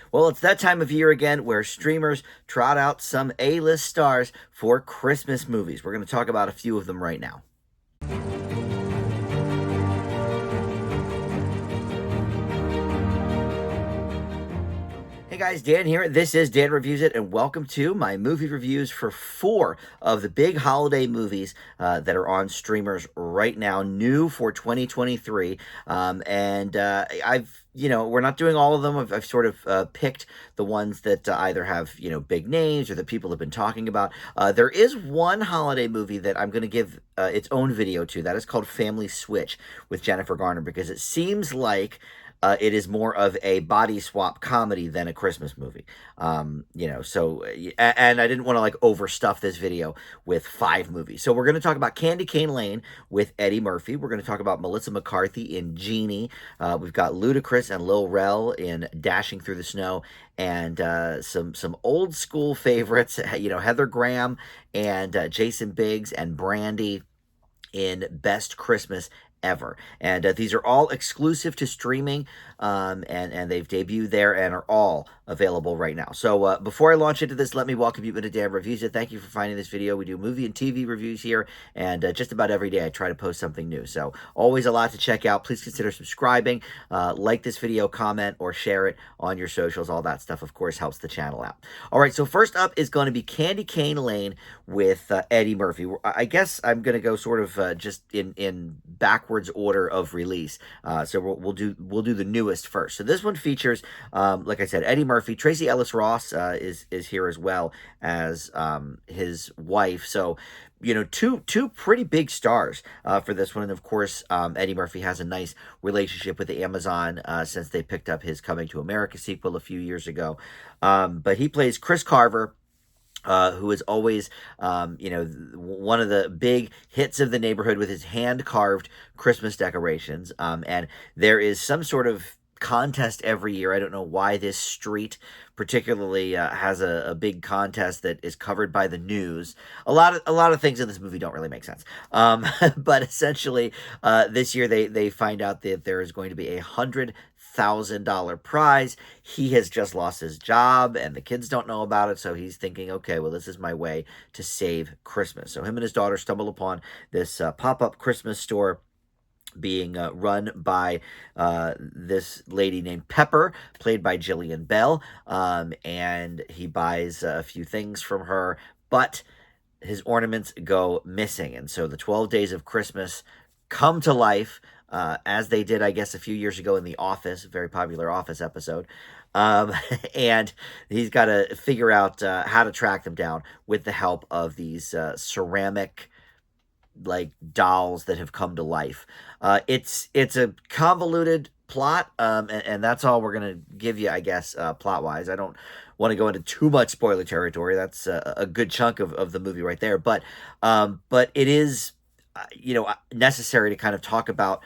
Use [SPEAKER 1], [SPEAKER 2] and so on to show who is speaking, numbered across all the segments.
[SPEAKER 1] Well, it's that time of year again where streamers trot out some A-list stars for Christmas movies. We're going to talk about a few of them right now. Hey guys, Dan here. This is Dan Reviews It, and welcome to my movie reviews for four of the big holiday movies that are on streamers right now, new for 2023. We're not doing all of them. I've sort of picked the ones that either have, big names or that people have been talking about. There is one holiday movie that I'm going to give its own video to. That is called Family Switch with Jennifer Garner, because it seems like it is more of a body swap comedy than a Christmas movie. And I didn't want to like overstuff this video with five movies. So we're going to talk about Candy Cane Lane with Eddie Murphy. We're going to talk about Melissa McCarthy in Genie. We've got Ludacris and Lil Rel in Dashing Through the Snow, and some old school favorites. Heather Graham and Jason Biggs and Brandy in Best Christmas Ever. And these are all exclusive to streaming, and they've debuted there and are all available right now. So before I launch into this, let me welcome you into Dan Reviews It. Thank you for finding this video. We do movie and TV reviews here, and just about every day I try to post something new. So always a lot to check out. Please consider subscribing, like this video, comment, or share it on your socials. All that stuff, of course, helps the channel out. All right, so first up is going to be Candy Cane Lane with Eddie Murphy. I guess I'm going to go sort of just in backwards order of release. So we'll do the newest first. So this one features, like I said, Eddie Murphy. Tracy Ellis Ross is here as well as his wife. So two pretty big stars for this one. And of course, Eddie Murphy has a nice relationship with the Amazon since they picked up his Coming to America sequel a few years ago. But he plays Chris Carver, who is always, one of the big hits of the neighborhood with his hand-carved Christmas decorations. And there is some sort of contest every year. I don't know why this street particularly has a big contest that is covered by the news. A lot of things in this movie don't really make sense. But essentially, this year they find out that there is going to be $100,000 prize. He has just lost his job, and the kids don't know about it, so he's thinking, okay, well, this is my way to save Christmas. So him and his daughter stumble upon this pop-up Christmas store being run by this lady named Pepper, played by Jillian Bell, and he buys a few things from her, but his ornaments go missing, and so the 12 Days of Christmas come to life, as they did, I guess, a few years ago in The Office, a very popular Office episode. And he's got to figure out how to track them down with the help of these ceramic like dolls that have come to life. It's a convoluted plot, and that's all we're gonna give you, I guess, plot wise. I don't want to go into too much spoiler territory. That's a good chunk of the movie right there. But it is, necessary to kind of talk about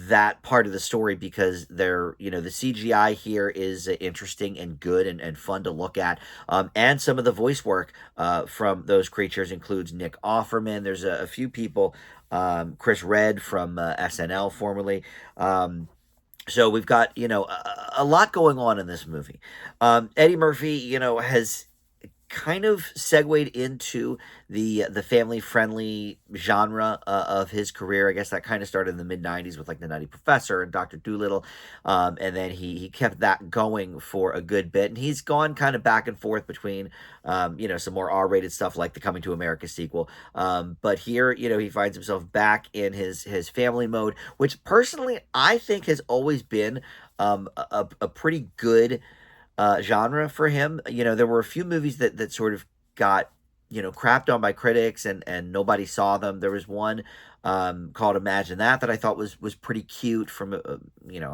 [SPEAKER 1] that part of the story, because the CGI here is interesting and good and fun to look at, and some of the voice work from those creatures includes Nick Offerman. There's a few people, Chris Redd from SNL formerly. So we've got a lot going on in this movie. Eddie Murphy has kind of segued into the family-friendly genre of his career. I guess that kind of started in the mid-90s with like The Nutty Professor and Dr. Dolittle, and then he kept that going for a good bit, and he's gone kind of back and forth between some more R-rated stuff like the Coming to America sequel, but here he finds himself back in his family mode, which personally I think has always been a pretty good genre for him. There were a few movies that sort of got, crapped on by critics, and nobody saw them. There was one called Imagine That I thought was pretty cute from, I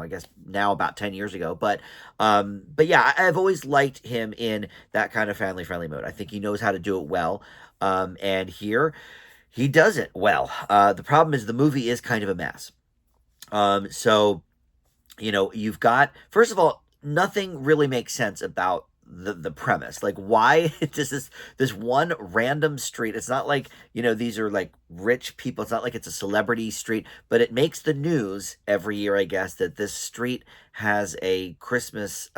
[SPEAKER 1] guess now about 10 years ago. But yeah, I've always liked him in that kind of family-friendly mode. I think he knows how to do it well. And here he does it well. The problem is the movie is kind of a mess. So, you've got, first of all, nothing really makes sense about the premise. Like, why does this one random street? It's not like, these are like rich people. It's not like it's a celebrity street, but it makes the news every year, I guess, that this street has a Christmas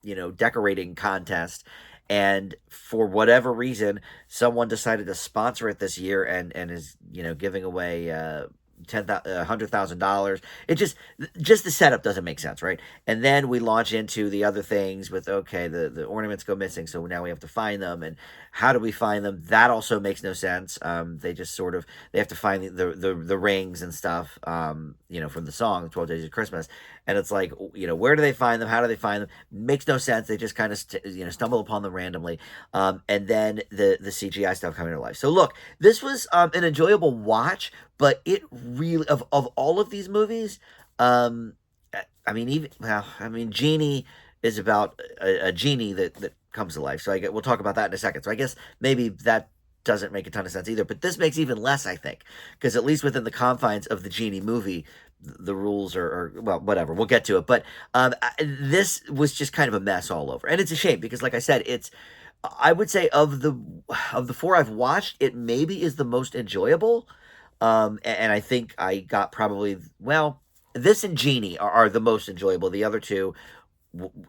[SPEAKER 1] decorating contest. And for whatever reason, someone decided to sponsor it this year, and is giving away $100,000. It just the setup doesn't make sense, right? And then we launch into the other things with, okay, the ornaments go missing, so now we have to find them, and how do we find them? That also makes no sense. They just sort of, they have to find the rings and stuff, from the song 12 Days of Christmas, and it's like, where do they find them? How do they find them? Makes no sense. They just kind of stumble upon them randomly, and then the CGI stuff coming to life. So look, this was an enjoyable watch, but it really, of all of these movies, Genie is about a genie that comes to life. So we'll talk about that in a second. So I guess maybe that doesn't make a ton of sense either. But this makes even less, I think, because at least within the confines of the Genie movie, the rules are well, whatever. We'll get to it. But this was just kind of a mess all over, and it's a shame because, like I said, I would say of the four I've watched, it maybe is the most enjoyable. And I think I got probably, well, this and Genie are the most enjoyable. The other two,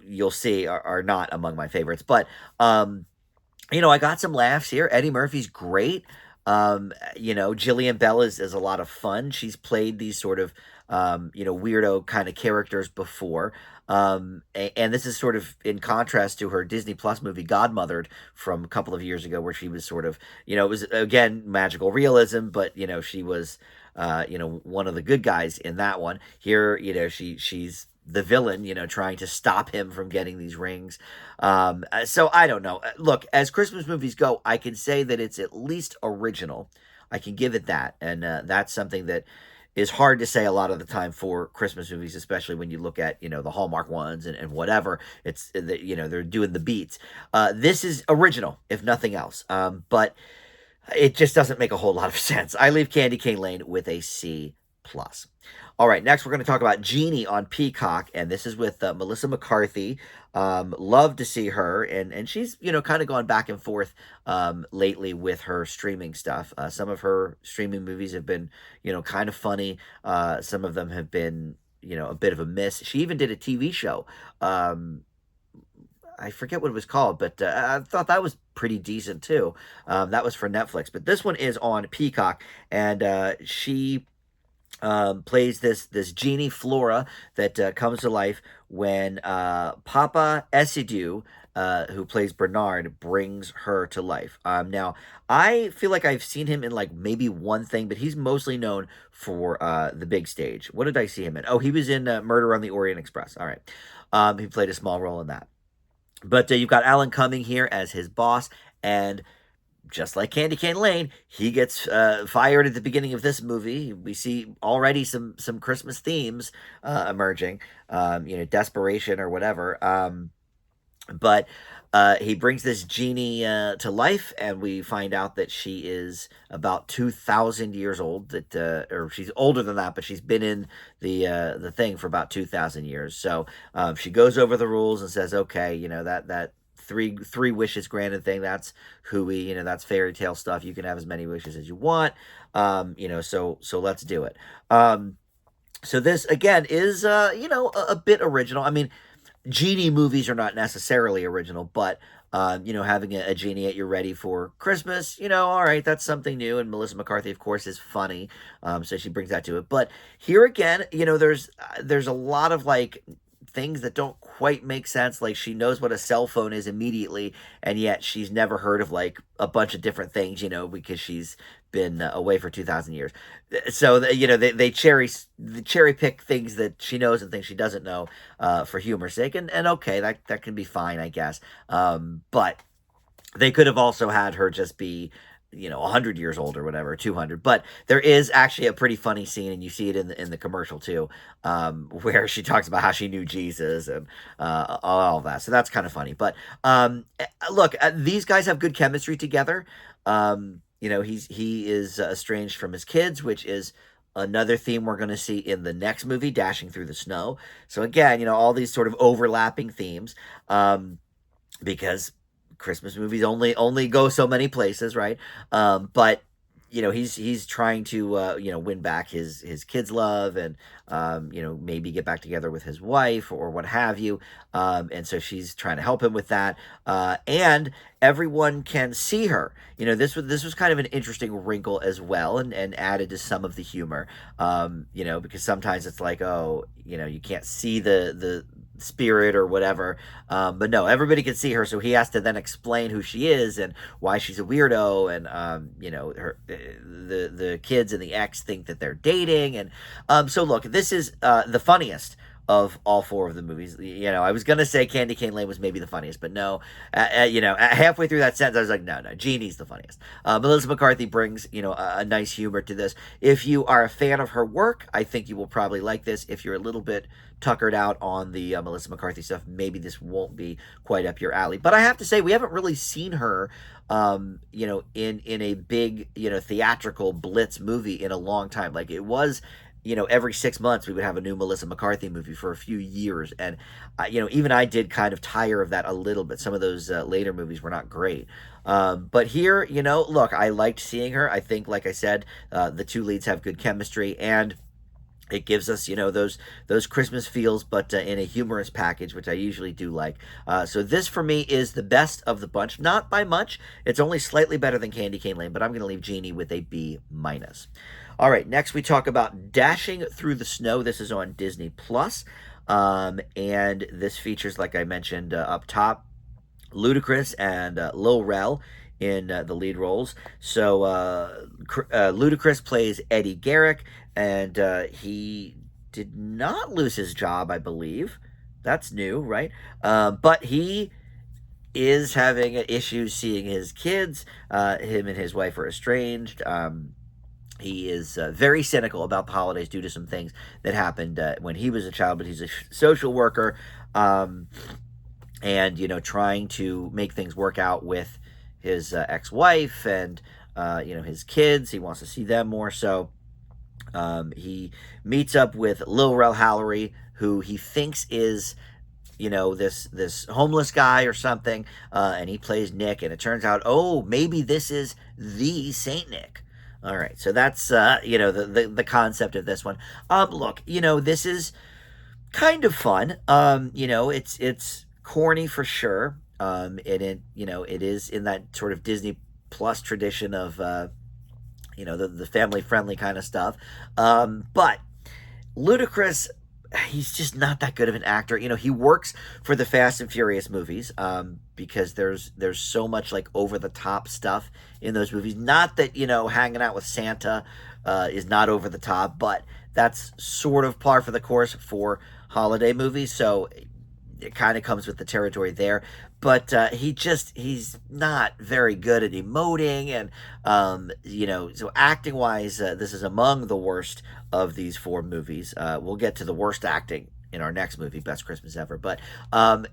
[SPEAKER 1] you'll see, are not among my favorites. But, I got some laughs here. Eddie Murphy's great. Jillian Bell is a lot of fun. She's played these sort of, weirdo kind of characters before. And this is sort of in contrast to her Disney Plus movie Godmothered from a couple of years ago, where she was sort of, it was again magical realism, but she was, one of the good guys in that one. Here, she's the villain, trying to stop him from getting these rings. So I don't know. Look, as Christmas movies go, I can say that it's at least original. I can give it that, and that's something that is hard to say a lot of the time for Christmas movies, especially when you look at, the Hallmark ones and whatever. It's, they're doing the beats. This is original, if nothing else. But it just doesn't make a whole lot of sense. I leave Candy Cane Lane with a C+. All right, next we're going to talk about Genie on Peacock, and this is with Melissa McCarthy. Love to see her, and she's, kind of gone back and forth lately with her streaming stuff. Some of her streaming movies have been, kind of funny. Some of them have been, a bit of a miss. She even did a TV show. I forget what it was called, but I thought that was pretty decent too. That was for Netflix, but this one is on Peacock, and she plays this genie Flora that comes to life when Papa Esidu, who plays Bernard, brings her to life. Now, I feel like I've seen him in like maybe one thing, but he's mostly known for the big stage. What did I see him in? Oh, he was in Murder on the Orient Express. All right. He played a small role in that. But you've got Alan Cumming here as his boss, and just like Candy Cane Lane, he gets fired at the beginning of this movie. We see already some Christmas themes emerging, desperation or whatever. But he brings this genie to life, and we find out that she is about 2,000 years old. Or she's older than that, but she's been in the thing for about 2,000 years. So she goes over the rules and says, okay, that three wishes granted thing, that's hooey, that's fairy tale stuff. You can have as many wishes as you want. So let's do it. So this again is a bit original. I mean, Genie movies are not necessarily original, but having a genie at your ready for Christmas, all right, that's something new. And Melissa McCarthy, of course, is funny, so she brings that to it. But here again, there's a lot of like things that don't quite make sense. Like, she knows what a cell phone is immediately, and yet she's never heard of like a bunch of different things, because she's been away for 2,000 years. So they cherry pick things that she knows and things she doesn't know for humor's sake, and okay, that can be fine, I guess. But they could have also had her just be 100 years old or whatever, 200. But there is actually a pretty funny scene, and you see it in the commercial too, where she talks about how she knew Jesus and all of that. So that's kind of funny. But look, these guys have good chemistry together. He is estranged from his kids, which is another theme we're going to see in the next movie, Dashing Through the Snow. So again, all these sort of overlapping themes. because Christmas movies only go so many places, right? But he's trying to win back his kids' love, and maybe get back together with his wife or what have you. And so she's trying to help him with that. And everyone can see her. This was kind of an interesting wrinkle as well, and added to some of the humor. Because sometimes it's like, oh, you can't see the spirit or whatever. But no, everybody can see her, so he has to then explain who she is and why she's a weirdo, and the kids and the ex think that they're dating, and so look, this is the funniest of all four of the movies. I was gonna say Candy Cane Lane was maybe the funniest, but no. Halfway through that sentence, I was like, no, Genie's the funniest. Melissa McCarthy brings a nice humor to this. If you are a fan of her work, I think you will probably like this. If you're a little bit tuckered out on the Melissa McCarthy stuff, maybe this won't be quite up your alley. But I have to say, we haven't really seen her, in a big, theatrical blitz movie in a long time. Like, it was, every 6 months we would have a new Melissa McCarthy movie for a few years, and even I did kind of tire of that a little bit. Some of those later movies were not great. But here, look, I liked seeing her. I think, like I said, the two leads have good chemistry, and it gives us, those Christmas feels, but in a humorous package, which I usually do like. So this, for me, is the best of the bunch. Not by much. It's only slightly better than Candy Cane Lane, but I'm going to leave Genie with a B-. All right, next we talk about Dashing Through the Snow. This is on Disney+. And this features, like I mentioned up top, Ludacris and Lil Rel in the lead roles. So Ludacris plays Eddie Garrick, and he did not lose his job, I believe. That's new, right? But he is having issues seeing his kids. Him and his wife are estranged. He is very cynical about the holidays due to some things that happened when he was a child, but he's a social worker. And trying to make things work out with his ex-wife and his kids. He wants to see them more. So he meets up with Lil Rel Hallery, who he thinks is this homeless guy or something, and he plays Nick, and it turns out, oh, maybe this is the Saint Nick. All right, so that's the concept of this one. Look, this is kind of fun. It's corny for sure. It is in that sort of Disney Plus tradition of the family friendly kind of stuff. But Ludacris, he's just not that good of an actor. He works for the Fast and Furious movies because there's so much like over the top stuff in those movies. Not that hanging out with Santa is not over the top, but that's sort of par for the course for holiday movies. So it kind of comes with the territory there. But he's not very good at emoting, and so acting wise, this is among the worst of these four movies. We'll get to the worst acting in our next movie, Best Christmas Ever, but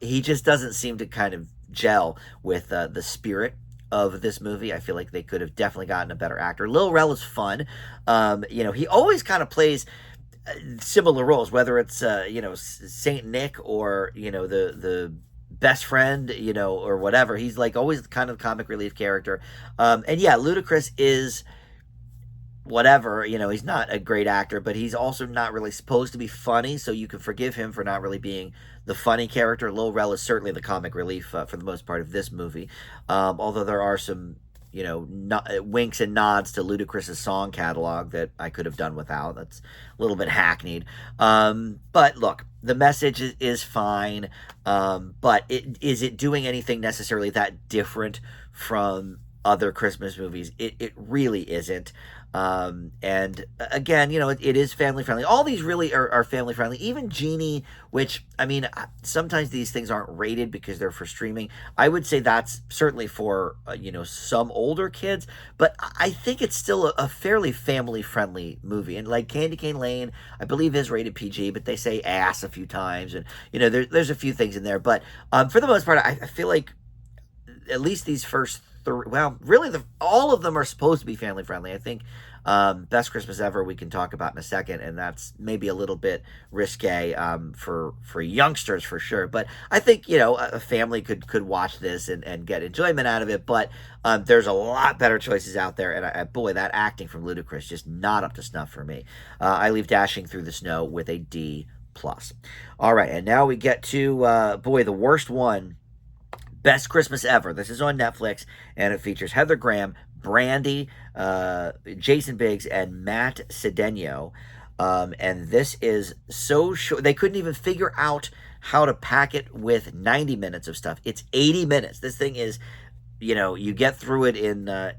[SPEAKER 1] he just doesn't seem to kind of gel with the spirit of this movie. I feel like they could have definitely gotten a better actor. Lil Rel is fun. He always kind of plays similar roles, whether it's Saint Nick or the best friend, or whatever. He's like always kind of comic relief character. And yeah, Ludacris is whatever, he's not a great actor, but he's also not really supposed to be funny, so you can forgive him for not really being the funny character. Lil Rel is certainly the comic relief for the most part of this movie, although there are some winks and nods to Ludacris's song catalog that I could have done without. That's a little bit hackneyed. But look, the message is fine. But is it doing anything necessarily that different from other Christmas movies? It really isn't. And again, it is family friendly. All these really are family friendly. Even Genie, which, I mean, sometimes these things aren't rated because they're for streaming. I would say that's certainly for, some older kids, but I think it's still a fairly family friendly movie. And like Candy Cane Lane, I believe is rated PG, but they say ass a few times, and, there's a few things in there. But for the most part, I feel like at least these first three, well, really all of them are supposed to be family friendly. I think Best Christmas Ever we can talk about in a second, and that's maybe a little bit risque for youngsters for sure. But I think a family could watch this and get enjoyment out of it. But there's a lot better choices out there, and boy, that acting from Ludacris just not up to snuff for me. I leave Dashing Through the Snow with a D plus. All right, and now we get to boy, the worst one. Best Christmas Ever. This is on Netflix, and it features Heather Graham, Brandy, Jason Biggs, and Matt Cedeno. And this is so short. They couldn't even figure out how to pack it with 90 minutes of stuff. It's 80 minutes. This thing is, you get through it in a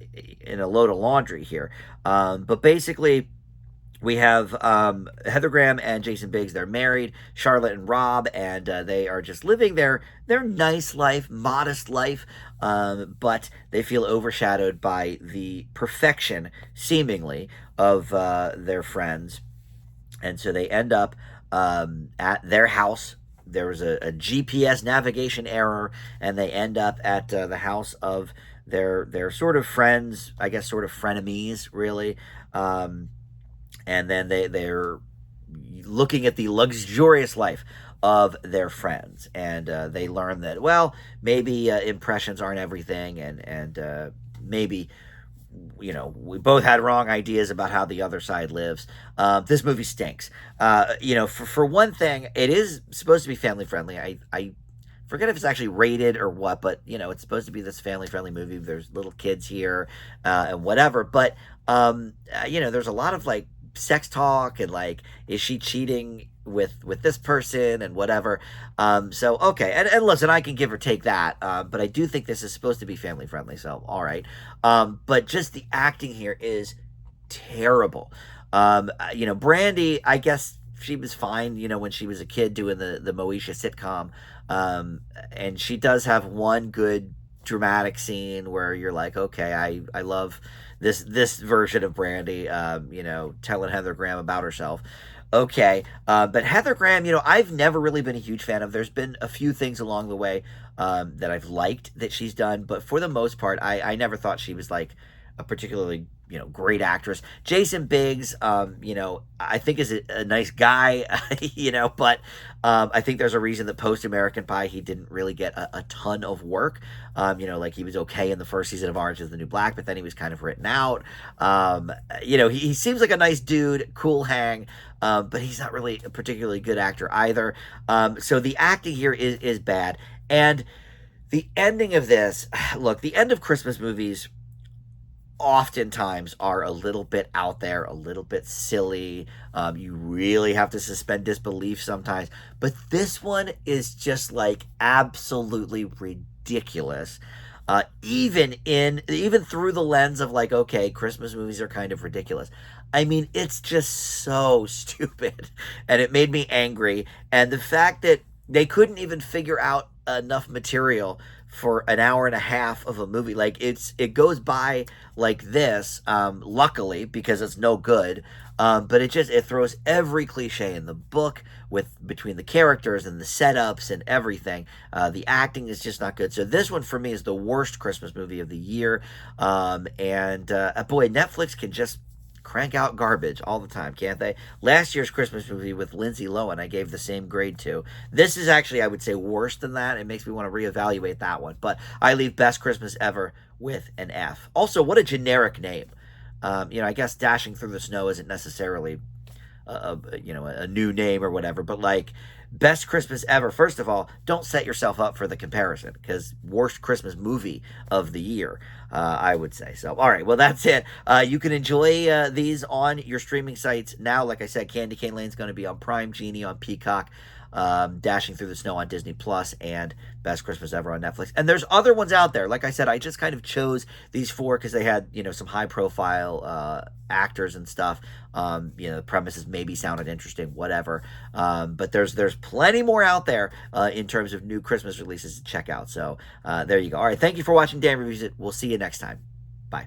[SPEAKER 1] load of laundry here. But basically, we have Heather Graham and Jason Biggs. They're married, Charlotte and Rob, and they are just living their nice life, modest life, but they feel overshadowed by the perfection, seemingly, of their friends. And so they end up at their house. There was a GPS navigation error, and they end up at the house of their sort of friends, I guess sort of frenemies, really. And then they're looking at the luxurious life of their friends, and they learn that, well, maybe impressions aren't everything, and maybe we both had wrong ideas about how the other side lives. This movie stinks. For one thing, it is supposed to be family friendly. I forget if it's actually rated or what, but it's supposed to be this family friendly movie. There's little kids here and whatever, but there's a lot of like sex talk and like, is she cheating with this person and whatever. So okay, and listen, I can give or take that, but I do think this is supposed to be family friendly, so all right. But just the acting here is terrible. Brandy, I guess she was fine, when she was a kid doing the Moesha sitcom, and she does have one good dramatic scene where you're like, okay, I love this version of Brandy, telling Heather Graham about herself. Okay, but Heather Graham, I've never really been a huge fan of. There's been a few things along the way that I've liked that she's done, but for the most part, I never thought she was like a particularly great actress. Jason Biggs, I think is a nice guy, but I think there's a reason that post American Pie he didn't really get a ton of work. Like he was okay in the first season of Orange is the New Black, but then he was kind of written out. He seems like a nice dude, cool hang, but he's not really a particularly good actor either. So the acting here is bad, and the ending of this. Look, the end of Christmas movies oftentimes are a little bit out there, a little bit silly. You really have to suspend disbelief sometimes. But this one is just like absolutely ridiculous. Even through the lens of like, okay, Christmas movies are kind of ridiculous. I mean, it's just so stupid. And it made me angry. And the fact that they couldn't even figure out enough material for an hour and a half of a movie, like it goes by like this, luckily, because it's no good, but it throws every cliche in the book between the characters and the setups and everything. The acting is just not good, so this one for me is the worst Christmas movie of the year. And boy, Netflix can just crank out garbage all the time, can't they? Last year's Christmas movie with Lindsay Lohan, I gave the same grade to. This is actually, I would say, worse than that. It makes me want to reevaluate that one. But I leave Best Christmas Ever with an F. Also, what a generic name. I guess Dashing Through the Snow isn't necessarily a new name or whatever, but like Best Christmas Ever. First of all, don't set yourself up for the comparison, because worst Christmas movie of the year, I would say. So, all right, well, that's it. You can enjoy these on your streaming sites now. Like I said, Candy Cane Lane's going to be on Prime, Genie on Peacock, Dashing Through the Snow on Disney Plus, and Best Christmas Ever on Netflix. And there's other ones out there. Like I said, I just kind of chose these four because they had some high profile actors and stuff. The premises maybe sounded interesting, whatever. But there's plenty more out there in terms of new Christmas releases to check out. So there you go. All right, thank you for watching Dan Reviews It. We'll see you next time. Bye.